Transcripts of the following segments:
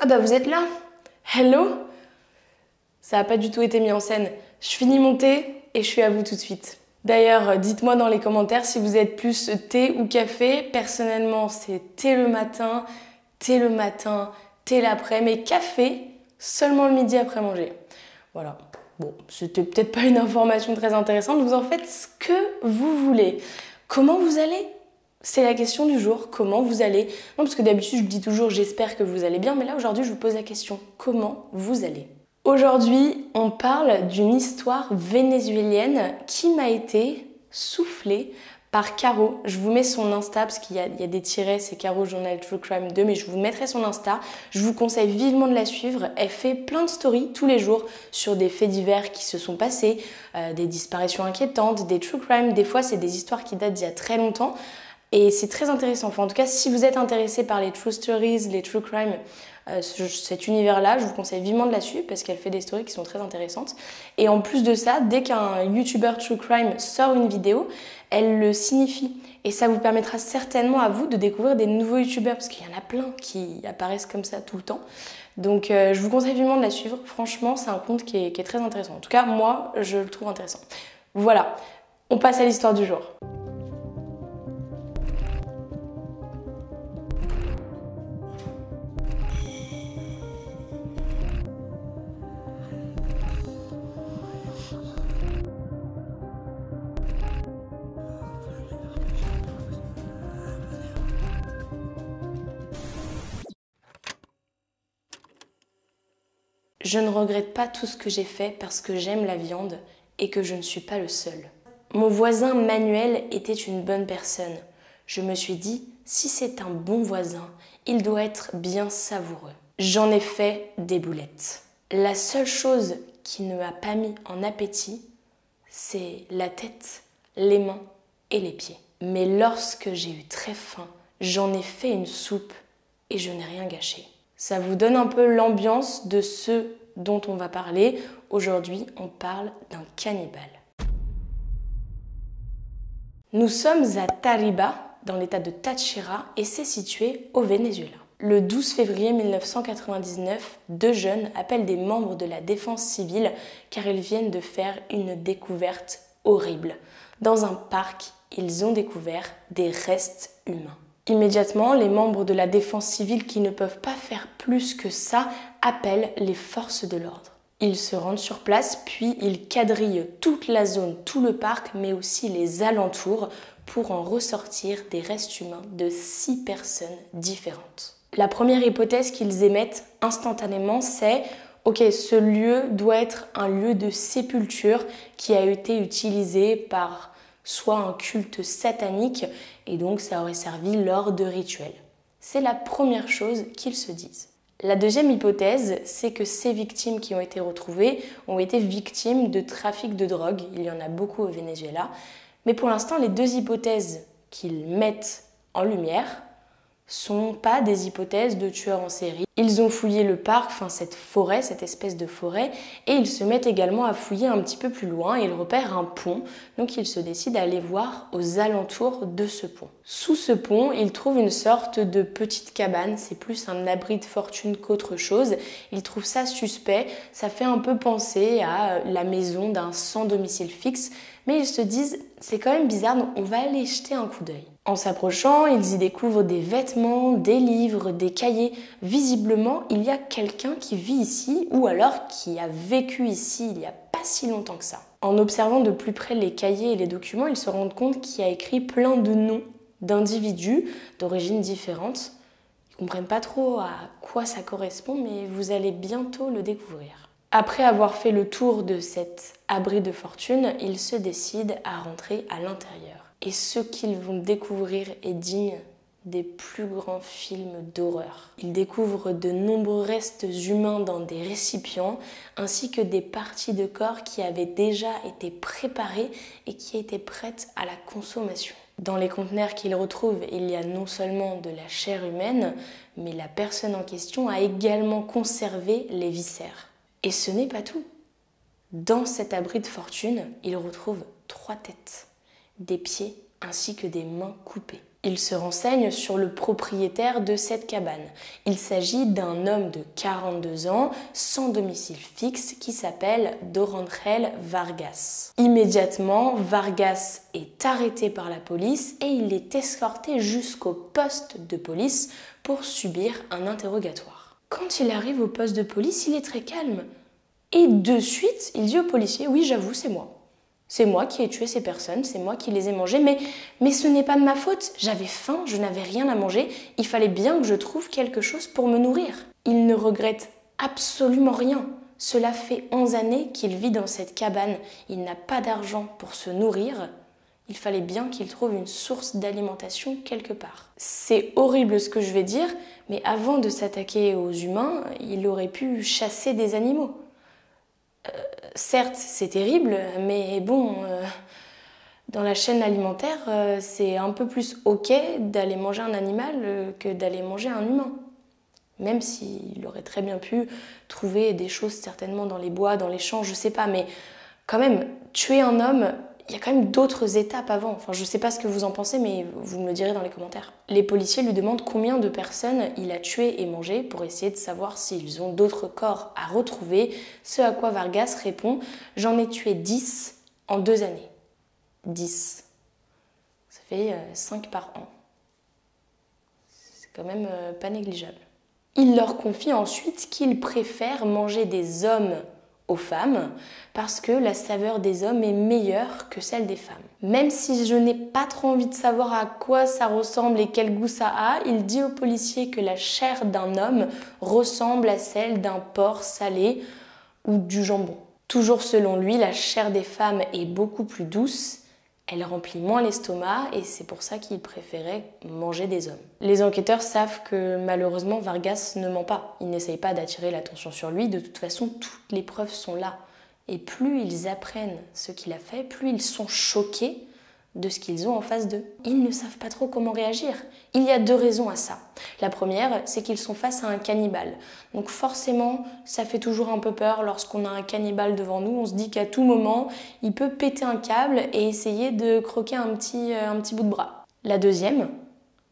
Ah bah vous êtes là? Hello? Ça n'a pas du tout été mis en scène. Je finis mon thé et je suis à vous tout de suite. D'ailleurs, dites-moi dans les commentaires si vous êtes plus thé ou café. Personnellement, c'est thé le matin, thé l'après, mais café seulement le midi après manger. Voilà. Bon, c'était peut-être pas une information très intéressante. Vous en faites ce que vous voulez. Comment vous allez? C'est la question du jour, comment vous allez? Non, parce que d'habitude je dis toujours j'espère que vous allez bien, mais là aujourd'hui je vous pose la question, comment vous allez? Aujourd'hui, on parle d'une histoire vénézuélienne qui m'a été soufflée par Caro. Je vous mets son Insta parce qu'il y a des tirets, c'est Caro Journal True Crime 2, mais je vous mettrai son Insta. Je vous conseille vivement de la suivre. Elle fait plein de stories tous les jours sur des faits divers qui se sont passés, des disparitions inquiétantes, des true crime. Des fois, c'est des histoires qui datent d'il y a très longtemps. Et c'est très intéressant. Enfin, en tout cas, si vous êtes intéressé par les true stories, les true crime, cet univers-là, je vous conseille vivement de la suivre parce qu'elle fait des stories qui sont très intéressantes. Et en plus de ça, dès qu'un YouTuber true crime sort une vidéo, elle le signifie. Et ça vous permettra certainement à vous de découvrir des nouveaux YouTubers parce qu'il y en a plein qui apparaissent comme ça tout le temps. Donc je vous conseille vivement de la suivre. Franchement, c'est un compte qui est très intéressant. En tout cas, moi, je le trouve intéressant. Voilà, on passe à l'histoire du jour. Je ne regrette pas tout ce que j'ai fait parce que j'aime la viande et que je ne suis pas le seul. Mon voisin Manuel était une bonne personne. Je me suis dit, si c'est un bon voisin, il doit être bien savoureux. J'en ai fait des boulettes. La seule chose qui ne m'a pas mis en appétit, c'est la tête, les mains et les pieds. Mais lorsque j'ai eu très faim, j'en ai fait une soupe et je n'ai rien gâché. Ça vous donne un peu l'ambiance de ce dont on va parler. Aujourd'hui, on parle d'un cannibale. Nous sommes à Tariba, dans l'état de Táchira, et c'est situé au Venezuela. Le 12 février 1999, deux jeunes appellent des membres de la défense civile car ils viennent de faire une découverte horrible. Dans un parc, ils ont découvert des restes humains. Immédiatement, les membres de la défense civile qui ne peuvent pas faire plus que ça appellent les forces de l'ordre. Ils se rendent sur place, puis ils quadrillent toute la zone, tout le parc, mais aussi les alentours pour en ressortir des restes humains de 6 personnes différentes. La première hypothèse qu'ils émettent instantanément, c'est « Ok, ce lieu doit être un lieu de sépulture qui a été utilisé par soit un culte satanique et donc ça aurait servi lors de rituels. » C'est la première chose qu'ils se disent. La deuxième hypothèse, c'est que ces victimes qui ont été retrouvées ont été victimes de trafic de drogue. Il y en a beaucoup au Venezuela. Mais pour l'instant, les deux hypothèses qu'ils mettent en lumière sont pas des hypothèses de tueurs en série. Ils ont fouillé le parc, enfin cette forêt, cette espèce de forêt, et ils se mettent également à fouiller un petit peu plus loin et ils repèrent un pont. Donc ils se décident à aller voir aux alentours de ce pont. Sous ce pont, ils trouvent une sorte de petite cabane, c'est plus un abri de fortune qu'autre chose. Ils trouvent ça suspect, ça fait un peu penser à la maison d'un sans domicile fixe, mais ils se disent c'est quand même bizarre, donc on va aller jeter un coup d'œil. En s'approchant, ils y découvrent des vêtements, des livres, des cahiers. Visiblement, il y a quelqu'un qui vit ici ou alors qui a vécu ici il n'y a pas si longtemps que ça. En observant de plus près les cahiers et les documents, ils se rendent compte qu'il y a écrit plein de noms d'individus d'origines différentes. Ils ne comprennent pas trop à quoi ça correspond, mais vous allez bientôt le découvrir. Après avoir fait le tour de cet abri de fortune, ils se décident à rentrer à l'intérieur. Et ce qu'ils vont découvrir est digne des plus grands films d'horreur. Ils découvrent de nombreux restes humains dans des récipients, ainsi que des parties de corps qui avaient déjà été préparées et qui étaient prêtes à la consommation. Dans les conteneurs qu'ils retrouvent, il y a non seulement de la chair humaine, mais la personne en question a également conservé les viscères. Et ce n'est pas tout. Dans cet abri de fortune, ils retrouvent 3 têtes, des pieds ainsi que des mains coupées. Il se renseigne sur le propriétaire de cette cabane. Il s'agit d'un homme de 42 ans, sans domicile fixe, qui s'appelle Dorangel Vargas. Immédiatement, Vargas est arrêté par la police et il est escorté jusqu'au poste de police pour subir un interrogatoire. Quand il arrive au poste de police, il est très calme. Et de suite, il dit au policier « Oui, j'avoue, c'est moi. C'est moi qui ai tué ces personnes, c'est moi qui les ai mangées, mais ce n'est pas de ma faute. J'avais faim, je n'avais rien à manger, il fallait bien que je trouve quelque chose pour me nourrir. » Il ne regrette absolument rien. Cela fait 11 années qu'il vit dans cette cabane. Il n'a pas d'argent pour se nourrir. Il fallait bien qu'il trouve une source d'alimentation quelque part. C'est horrible ce que je vais dire, mais avant de s'attaquer aux humains, il aurait pu chasser des animaux. Certes, c'est terrible, mais bon, dans la chaîne alimentaire, c'est un peu plus ok d'aller manger un animal que d'aller manger un humain. Même s'il aurait très bien pu trouver des choses certainement dans les bois, dans les champs, je sais pas, mais quand même, tuer un homme, il y a quand même d'autres étapes avant. Enfin, je sais pas ce que vous en pensez, mais vous me le direz dans les commentaires. Les policiers lui demandent combien de personnes il a tué et mangé pour essayer de savoir s'ils ont d'autres corps à retrouver. Ce à quoi Vargas répond « J'en ai tué 10 en 2 années. » 10. Ça fait 5 par an. C'est quand même pas négligeable. Il leur confie ensuite qu'il préfère manger des hommes aux femmes parce que la saveur des hommes est meilleure que celle des femmes. Même si je n'ai pas trop envie de savoir à quoi ça ressemble et quel goût ça a, il dit au policier que la chair d'un homme ressemble à celle d'un porc salé ou du jambon. Toujours selon lui, la chair des femmes est beaucoup plus douce, elle remplit moins l'estomac et c'est pour ça qu'il préférait manger des hommes. Les enquêteurs savent que malheureusement Vargas ne ment pas. Il n'essaye pas d'attirer l'attention sur lui, de toute façon toutes les preuves sont là. Et plus ils apprennent ce qu'il a fait, plus ils sont choqués de ce qu'ils ont en face d'eux. Ils ne savent pas trop comment réagir. Il y a 2 raisons à ça. La première, c'est qu'ils sont face à un cannibale. Donc forcément, ça fait toujours un peu peur lorsqu'on a un cannibale devant nous. On se dit qu'à tout moment, il peut péter un câble et essayer de croquer un petit bout de bras. La deuxième,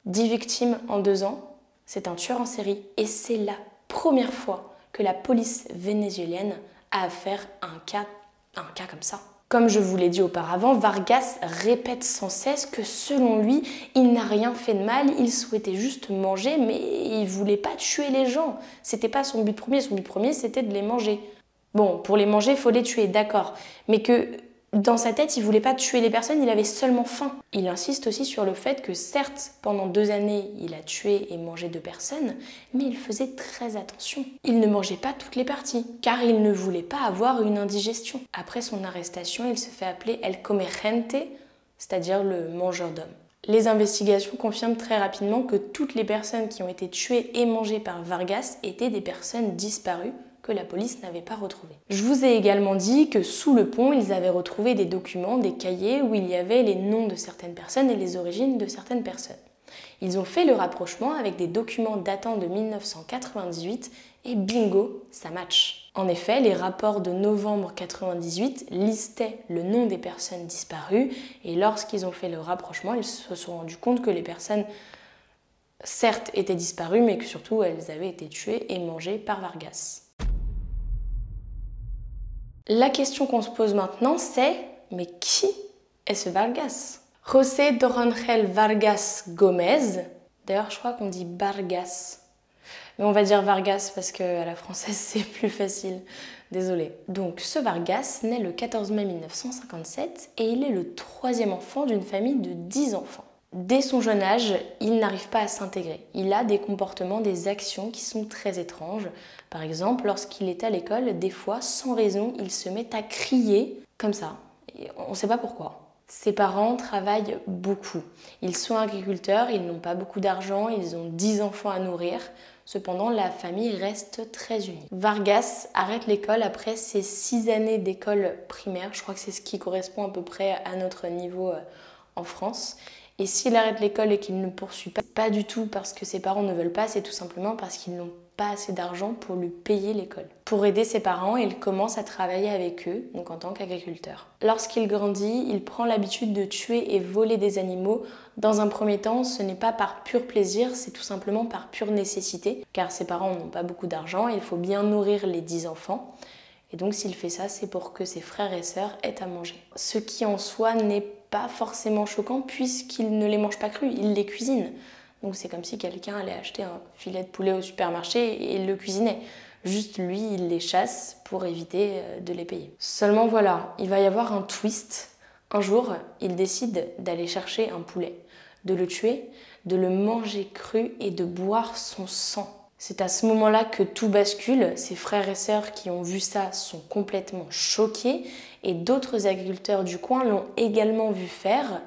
10 victimes en 2 ans, c'est un tueur en série. Et c'est la première fois que la police vénézuélienne a affaire à un cas comme ça. Comme je vous l'ai dit auparavant, Vargas répète sans cesse que selon lui, il n'a rien fait de mal, il souhaitait juste manger, mais il voulait pas tuer les gens. C'était pas son but premier, c'était de les manger. Bon, pour les manger, il faut les tuer, d'accord, mais que dans sa tête, il voulait pas tuer les personnes, il avait seulement faim. Il insiste aussi sur le fait que certes, pendant 2 années, il a tué et mangé 2 personnes, mais il faisait très attention. Il ne mangeait pas toutes les parties, car il ne voulait pas avoir une indigestion. Après son arrestation, il se fait appeler El Comerciante, c'est-à-dire le mangeur d'hommes. Les investigations confirment très rapidement que toutes les personnes qui ont été tuées et mangées par Vargas étaient des personnes disparues, que la police n'avait pas retrouvé. Je vous ai également dit que sous le pont, ils avaient retrouvé des documents, des cahiers où il y avait les noms de certaines personnes et les origines de certaines personnes. Ils ont fait le rapprochement avec des documents datant de 1998 et bingo, ça match. En effet, les rapports de novembre 1998 listaient le nom des personnes disparues et lorsqu'ils ont fait le rapprochement, ils se sont rendus compte que les personnes certes étaient disparues mais que surtout elles avaient été tuées et mangées par Vargas. La question qu'on se pose maintenant, c'est « Mais qui est ce Vargas ?» José Dorangel Vargas Gómez, d'ailleurs je crois qu'on dit Vargas, mais on va dire Vargas parce qu'à la française c'est plus facile, désolée. Donc ce Vargas naît le 14 mai 1957 et il est le 3e enfant d'une famille de 10 enfants. Dès son jeune âge, il n'arrive pas à s'intégrer. Il a des comportements, des actions qui sont très étranges. Par exemple, lorsqu'il est à l'école, des fois, sans raison, il se met à crier comme ça. Et on ne sait pas pourquoi. Ses parents travaillent beaucoup. Ils sont agriculteurs, ils n'ont pas beaucoup d'argent, ils ont 10 enfants à nourrir. Cependant, la famille reste très unie. Vargas arrête l'école après ses 6 années d'école primaire. Je crois que c'est ce qui correspond à peu près à notre niveau en France. Et s'il arrête l'école et qu'il ne poursuit pas du tout parce que ses parents ne veulent pas, c'est tout simplement parce qu'ils n'ont pas assez d'argent pour lui payer l'école. Pour aider ses parents, il commence à travailler avec eux, donc en tant qu'agriculteur. Lorsqu'il grandit, il prend l'habitude de tuer et voler des animaux. Dans un premier temps, ce n'est pas par pur plaisir, c'est tout simplement par pure nécessité, car ses parents n'ont pas beaucoup d'argent, il faut bien nourrir les 10 enfants. Et donc s'il fait ça, c'est pour que ses frères et sœurs aient à manger. Ce qui en soi n'est pas forcément choquant puisqu'il ne les mange pas crus, il les cuisine. Donc c'est comme si quelqu'un allait acheter un filet de poulet au supermarché et il le cuisinait. Juste lui, il les chasse pour éviter de les payer. Seulement voilà, il va y avoir un twist. Un jour, il décide d'aller chercher un poulet, de le tuer, de le manger cru et de boire son sang. C'est à ce moment-là que tout bascule. Ses frères et sœurs qui ont vu ça sont complètement choqués et d'autres agriculteurs du coin l'ont également vu faire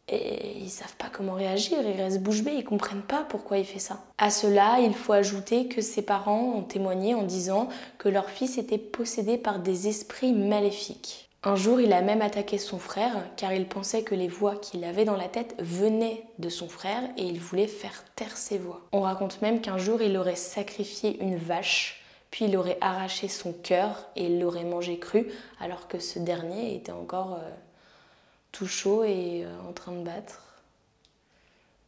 et ils savent pas comment réagir, ils restent bouche bée, ils comprennent pas pourquoi il fait ça. À cela, il faut ajouter que ses parents ont témoigné en disant que leur fils était possédé par des esprits maléfiques. Un jour, il a même attaqué son frère car il pensait que les voix qu'il avait dans la tête venaient de son frère et il voulait faire taire ses voix. On raconte même qu'un jour, il aurait sacrifié une vache, puis il aurait arraché son cœur et il l'aurait mangé cru alors que ce dernier était encore tout chaud et en train de battre.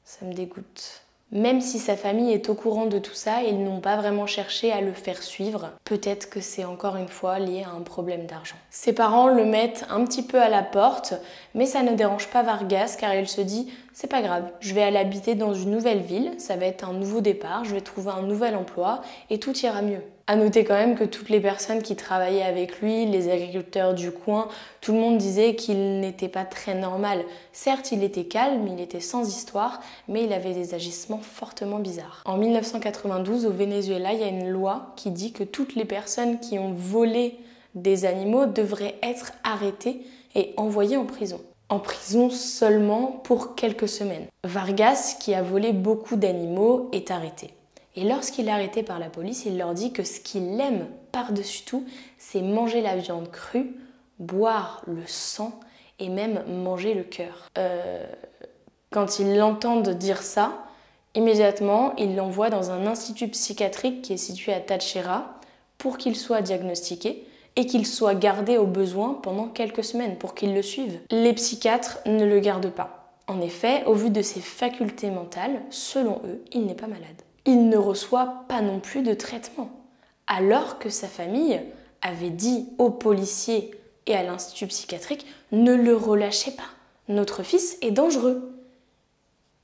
Ça me dégoûte. Même si sa famille est au courant de tout ça, ils n'ont pas vraiment cherché à le faire suivre. Peut-être que c'est encore une fois lié à un problème d'argent. Ses parents le mettent un petit peu à la porte, mais ça ne dérange pas Vargas car il se dit « c'est pas grave, je vais aller habiter dans une nouvelle ville, ça va être un nouveau départ, je vais trouver un nouvel emploi et tout ira mieux ». À noter quand même que toutes les personnes qui travaillaient avec lui, les agriculteurs du coin, tout le monde disait qu'il n'était pas très normal. Certes, il était calme, il était sans histoire, mais il avait des agissements fortement bizarres. En 1992, au Venezuela, il y a une loi qui dit que toutes les personnes qui ont volé des animaux devraient être arrêtées et envoyées en prison. En prison seulement pour quelques semaines. Vargas, qui a volé beaucoup d'animaux, est arrêté. Et lorsqu'il est arrêté par la police, il leur dit que ce qu'il aime par-dessus tout, c'est manger la viande crue, boire le sang et même manger le cœur. Quand ils l'entendent dire ça, immédiatement, ils l'envoient dans un institut psychiatrique qui est situé à Táchira pour qu'il soit diagnostiqué et qu'il soit gardé au besoin pendant quelques semaines pour qu'il le suive. Les psychiatres ne le gardent pas. En effet, au vu de ses facultés mentales, selon eux, il n'est pas malade. Il ne reçoit pas non plus de traitement, alors que sa famille avait dit aux policiers et à l'institut psychiatrique « ne le relâchez pas, notre fils est dangereux ».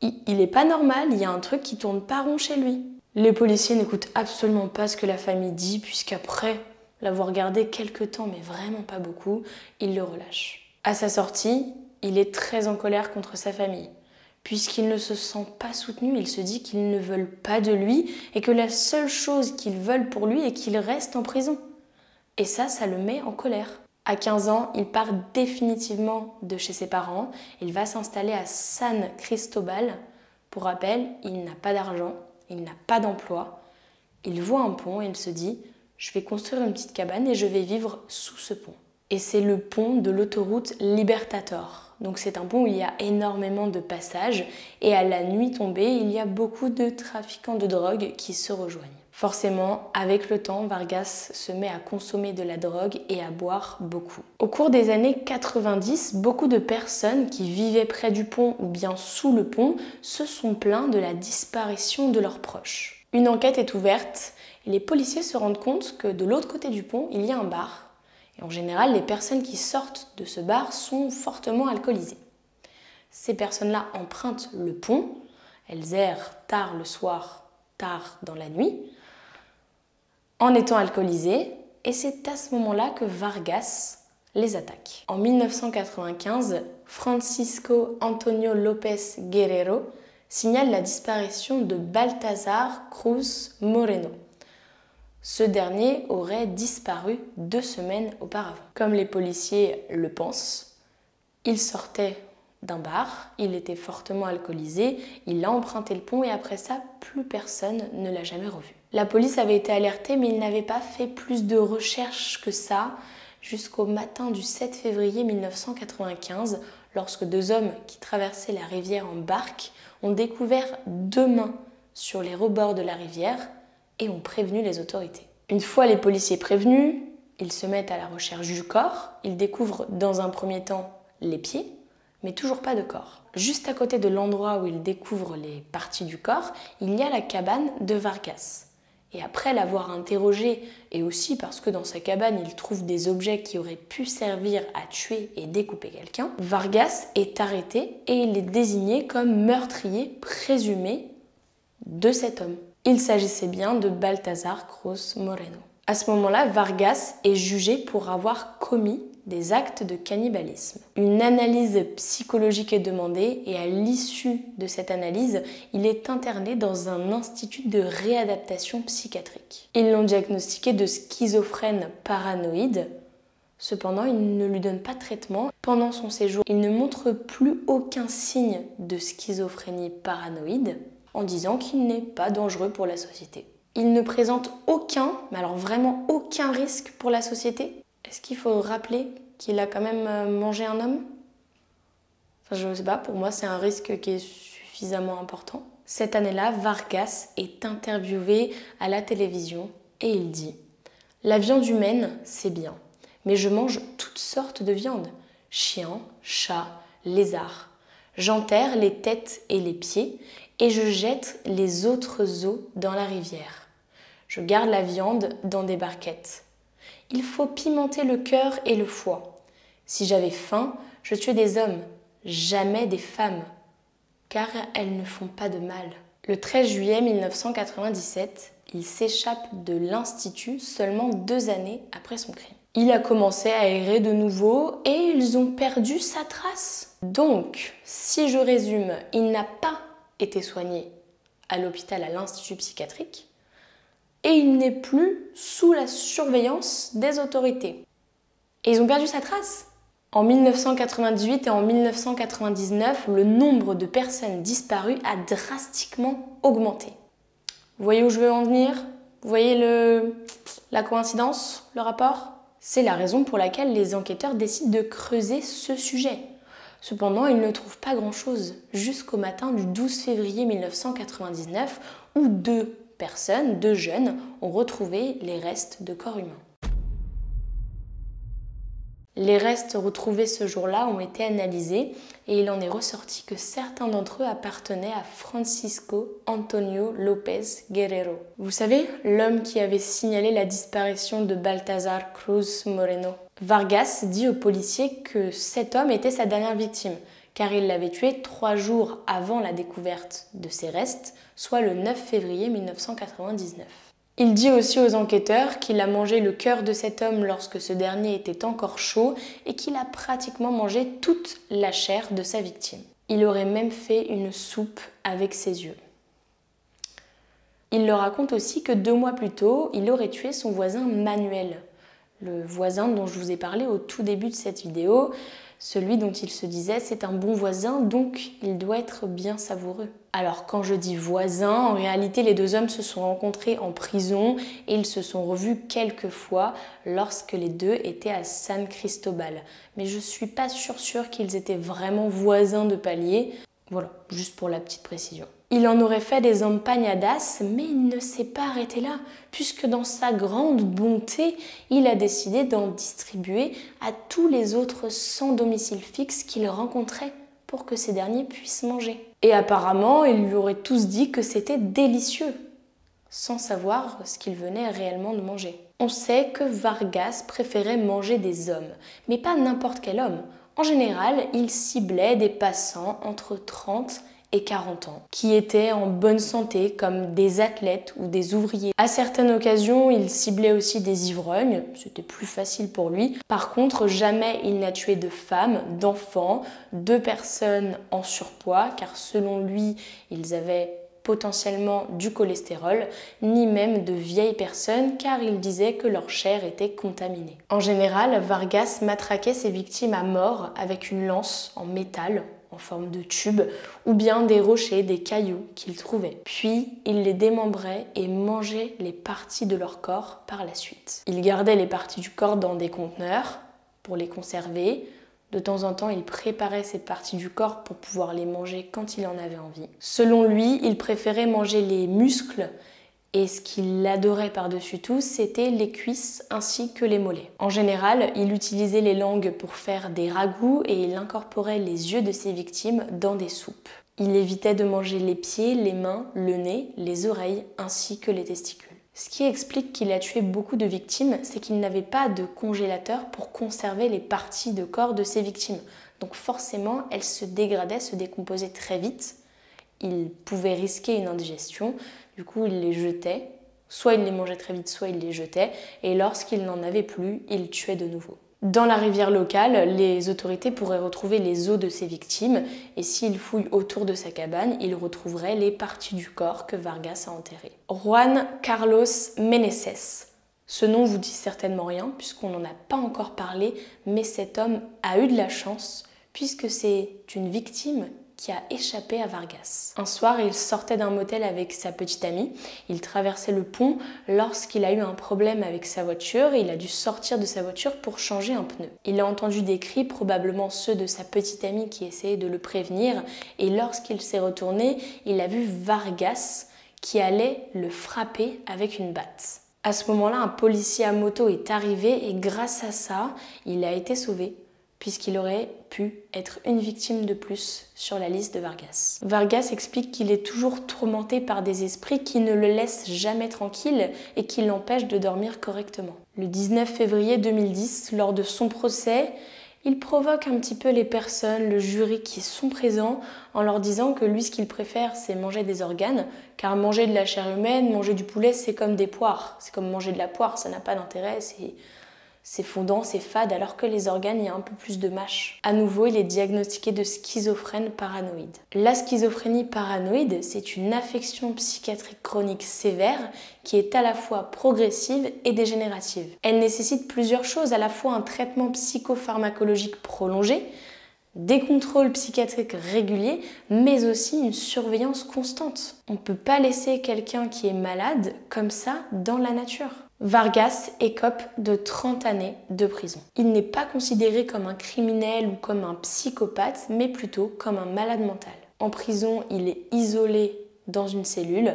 Il n'est pas normal, il y a un truc qui tourne pas rond chez lui. Les policiers n'écoutent absolument pas ce que la famille dit, puisqu'après l'avoir gardé quelques temps, mais vraiment pas beaucoup, ils le relâchent. À sa sortie, il est très en colère contre sa famille. Puisqu'il ne se sent pas soutenu, il se dit qu'ils ne veulent pas de lui et que la seule chose qu'ils veulent pour lui est qu'il reste en prison. Et ça le met en colère. À 15 ans, il part définitivement de chez ses parents. Il va s'installer à San Cristobal. Pour rappel, il n'a pas d'argent, il n'a pas d'emploi. Il voit un pont et il se dit « je vais construire une petite cabane et je vais vivre sous ce pont ». Et c'est le pont de l'autoroute Libertador. Donc c'est un pont où il y a énormément de passages et à la nuit tombée, il y a beaucoup de trafiquants de drogue qui se rejoignent. Forcément, avec le temps, Vargas se met à consommer de la drogue et à boire beaucoup. Au cours des années 90, beaucoup de personnes qui vivaient près du pont ou bien sous le pont se sont plaints de la disparition de leurs proches. Une enquête est ouverte et les policiers se rendent compte que de l'autre côté du pont, il y a un bar. Et en général, les personnes qui sortent de ce bar sont fortement alcoolisées. Ces personnes-là empruntent le pont, elles errent tard le soir, tard dans la nuit, en étant alcoolisées, et c'est à ce moment-là que Vargas les attaque. En 1995, Francisco Antonio López Guerrero signale la disparition de Baltasar Cruz Moreno. Ce dernier aurait disparu 2 semaines auparavant. Comme les policiers le pensent, il sortait d'un bar, il était fortement alcoolisé, il a emprunté le pont et après ça, plus personne ne l'a jamais revu. La police avait été alertée mais il n'avait pas fait plus de recherches que ça jusqu'au matin du 7 février 1995 lorsque 2 hommes qui traversaient la rivière en barque ont découvert 2 mains sur les rebords de la rivière et ont prévenu les autorités. Une fois les policiers prévenus, ils se mettent à la recherche du corps. Ils découvrent dans un premier temps les pieds, mais toujours pas de corps. Juste à côté de l'endroit où ils découvrent les parties du corps, il y a la cabane de Vargas. Et après l'avoir interrogé, et aussi parce que dans sa cabane, il trouve des objets qui auraient pu servir à tuer et découper quelqu'un, Vargas est arrêté et il est désigné comme meurtrier présumé de cet homme. Il s'agissait bien de Baltasar Cruz Moreno. À ce moment-là, Vargas est jugé pour avoir commis des actes de cannibalisme. Une analyse psychologique est demandée et à l'issue de cette analyse, il est interné dans un institut de réadaptation psychiatrique. Ils l'ont diagnostiqué de schizophrène paranoïde. Cependant, ils ne lui donnent pas de traitement. Pendant son séjour, il ne montre plus aucun signe de schizophrénie paranoïde en disant qu'il n'est pas dangereux pour la société. Il ne présente aucun, mais alors vraiment aucun risque pour la société. Est-ce qu'il faut rappeler qu'il a quand même mangé un homme? Enfin, je ne sais pas, pour moi c'est un risque qui est suffisamment important. Cette année-là, Vargas est interviewé à la télévision et il dit « La viande humaine, c'est bien, mais je mange toutes sortes de viande. Chiens, chats, lézards. J'enterre les têtes et les pieds et je jette les autres os dans la rivière. Je garde la viande dans des barquettes. Il faut pimenter le cœur et le foie. Si j'avais faim, je tuais des hommes, jamais des femmes, car elles ne font pas de mal. » Le 13 juillet 1997, il s'échappe de l'Institut seulement 2 années après son crime. Il a commencé à errer de nouveau et ils ont perdu sa trace. Donc, si je résume, il n'a pas été soigné à l'hôpital à l'Institut psychiatrique, et il n'est plus sous la surveillance des autorités. Et ils ont perdu sa trace. En 1998 et en 1999, le nombre de personnes disparues a drastiquement augmenté. Vous voyez où je veux en venir? Vous voyez la coïncidence, le rapport? C'est la raison pour laquelle les enquêteurs décident de creuser ce sujet. Cependant, ils ne trouvent pas grand-chose jusqu'au matin du 12 février 1999 où 2 jeunes, ont retrouvé les restes de corps humains. Les restes retrouvés ce jour-là ont été analysés et il en est ressorti que certains d'entre eux appartenaient à Francisco Antonio López Guerrero. Vous savez, l'homme qui avait signalé la disparition de Baltasar Cruz Moreno. Vargas dit aux policiers que cet homme était sa dernière victime, car il l'avait tué 3 jours avant la découverte de ses restes, soit le 9 février 1999. Il dit aussi aux enquêteurs qu'il a mangé le cœur de cet homme lorsque ce dernier était encore chaud et qu'il a pratiquement mangé toute la chair de sa victime. Il aurait même fait une soupe avec ses yeux. Il leur raconte aussi que 2 mois plus tôt, il aurait tué son voisin Manuel, le voisin dont je vous ai parlé au tout début de cette vidéo, celui dont il se disait c'est un bon voisin donc il doit être bien savoureux. Alors quand je dis voisin, en réalité les 2 hommes se sont rencontrés en prison et ils se sont revus quelques fois lorsque les 2 étaient à San Cristobal. Mais je suis pas sûre qu'ils étaient vraiment voisins de palier. Voilà, juste pour la petite précision. Il en aurait fait des empanadas, mais il ne s'est pas arrêté là, puisque dans sa grande bonté, il a décidé d'en distribuer à tous les autres sans domicile fixe qu'il rencontrait pour que ces derniers puissent manger. Et apparemment, ils lui auraient tous dit que c'était délicieux, sans savoir ce qu'ils venaient réellement de manger. On sait que Vargas préférait manger des hommes, mais pas n'importe quel homme. En général, il ciblait des passants entre 30 et 40 ans, qui étaient en bonne santé comme des athlètes ou des ouvriers. À certaines occasions, il ciblait aussi des ivrognes, c'était plus facile pour lui. Par contre, jamais il n'a tué de femmes, d'enfants, de personnes en surpoids, car selon lui, ils avaient potentiellement du cholestérol, ni même de vieilles personnes, car il disait que leur chair était contaminée. En général, Vargas matraquait ses victimes à mort avec une lance en métal, en forme de tube, ou bien des rochers, des cailloux qu'il trouvait. Puis, il les démembrait et mangeait les parties de leur corps par la suite. Il gardait les parties du corps dans des conteneurs pour les conserver. De temps en temps, il préparait ces parties du corps pour pouvoir les manger quand il en avait envie. Selon lui, il préférait manger les muscles Et ce qu'il adorait par-dessus tout, c'était les cuisses ainsi que les mollets. En général, il utilisait les langues pour faire des ragoûts et il incorporait les yeux de ses victimes dans des soupes. Il évitait de manger les pieds, les mains, le nez, les oreilles ainsi que les testicules. Ce qui explique qu'il a tué beaucoup de victimes, c'est qu'il n'avait pas de congélateur pour conserver les parties de corps de ses victimes. Donc forcément, elles se dégradaient, se décomposaient très vite. Il pouvait risquer une indigestion, du coup il les jetait. Soit il les mangeait très vite, soit il les jetait. Et lorsqu'il n'en avait plus, il tuait de nouveau. Dans la rivière locale, les autorités pourraient retrouver les os de ses victimes et s'ils fouillent autour de sa cabane, ils retrouveraient les parties du corps que Vargas a enterrées. Juan Carlos Meneses. Ce nom vous dit certainement rien puisqu'on n'en a pas encore parlé, mais cet homme a eu de la chance puisque c'est une victime qui a échappé à Vargas. Un soir, il sortait d'un motel avec sa petite amie. Il traversait le pont lorsqu'il a eu un problème avec sa voiture et il a dû sortir de sa voiture pour changer un pneu. Il a entendu des cris, probablement ceux de sa petite amie qui essayait de le prévenir, et lorsqu'il s'est retourné, il a vu Vargas qui allait le frapper avec une batte. À ce moment-là, un policier à moto est arrivé et grâce à ça, il a été sauvé, puisqu'il aurait pu être une victime de plus sur la liste de Vargas. Vargas explique qu'il est toujours tourmenté par des esprits qui ne le laissent jamais tranquille et qui l'empêchent de dormir correctement. Le 19 février 2010, lors de son procès, il provoque un petit peu les personnes, le jury qui sont présents, en leur disant que lui, ce qu'il préfère, c'est manger des organes, car manger de la chair humaine, manger du poulet, c'est comme des poires. C'est comme manger de la poire, ça n'a pas d'intérêt, c'est fondant, c'est fade, alors que les organes, il y a un peu plus de mâche. À nouveau, il est diagnostiqué de schizophrène paranoïde. La schizophrénie paranoïde, c'est une affection psychiatrique chronique sévère qui est à la fois progressive et dégénérative. Elle nécessite plusieurs choses, à la fois un traitement psychopharmacologique prolongé, des contrôles psychiatriques réguliers, mais aussi une surveillance constante. On ne peut pas laisser quelqu'un qui est malade comme ça dans la nature. Vargas écope de 30 années de prison. Il n'est pas considéré comme un criminel ou comme un psychopathe, mais plutôt comme un malade mental. En prison, il est isolé dans une cellule.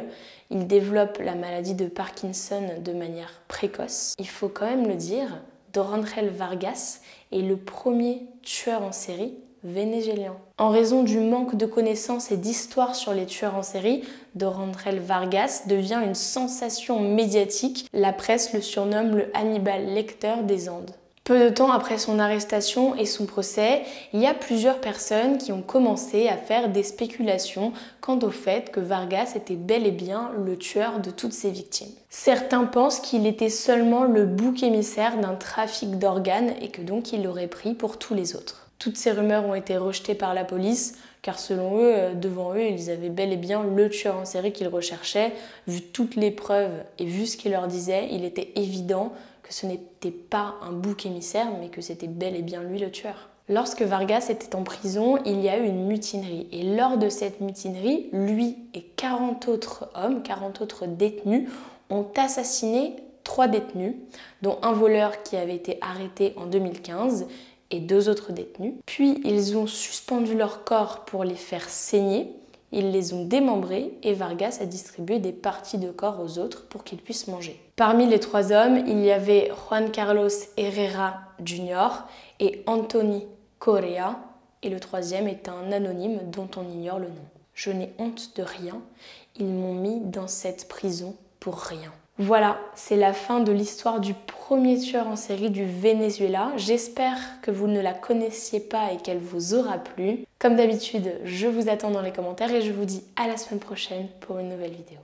Il développe la maladie de Parkinson de manière précoce. Il faut quand même le dire, Dorandrell Vargas est le premier tueur en série vénézuélien. En raison du manque de connaissances et d'histoire sur les tueurs en série, Dorandrell Vargas devient une sensation médiatique. La presse le surnomme le Hannibal Lecter des Andes. Peu de temps après son arrestation et son procès, il y a plusieurs personnes qui ont commencé à faire des spéculations quant au fait que Vargas était bel et bien le tueur de toutes ses victimes. Certains pensent qu'il était seulement le bouc émissaire d'un trafic d'organes et que donc il l'aurait pris pour tous les autres. Toutes ces rumeurs ont été rejetées par la police, car selon eux, devant eux, ils avaient bel et bien le tueur en série qu'ils recherchaient. Vu toutes les preuves et vu ce qu'il leur disait, il était évident que ce n'était pas un bouc émissaire, mais que c'était bel et bien lui le tueur. Lorsque Vargas était en prison, il y a eu une mutinerie. Et lors de cette mutinerie, lui et 40 autres hommes, 40 autres détenus, ont assassiné 3 détenus, dont un voleur qui avait été arrêté en 2015, et 2 autres détenus. Puis ils ont suspendu leur corps pour les faire saigner, ils les ont démembrés et Vargas a distribué des parties de corps aux autres pour qu'ils puissent manger. Parmi les 3 hommes, il y avait Juan Carlos Herrera Jr. et Anthony Correa, et le 3e est un anonyme dont on ignore le nom. Je n'ai honte de rien, ils m'ont mis dans cette prison pour rien. Voilà, c'est la fin de l'histoire du premier tueur en série du Venezuela. J'espère que vous ne la connaissiez pas et qu'elle vous aura plu. Comme d'habitude, je vous attends dans les commentaires et je vous dis à la semaine prochaine pour une nouvelle vidéo.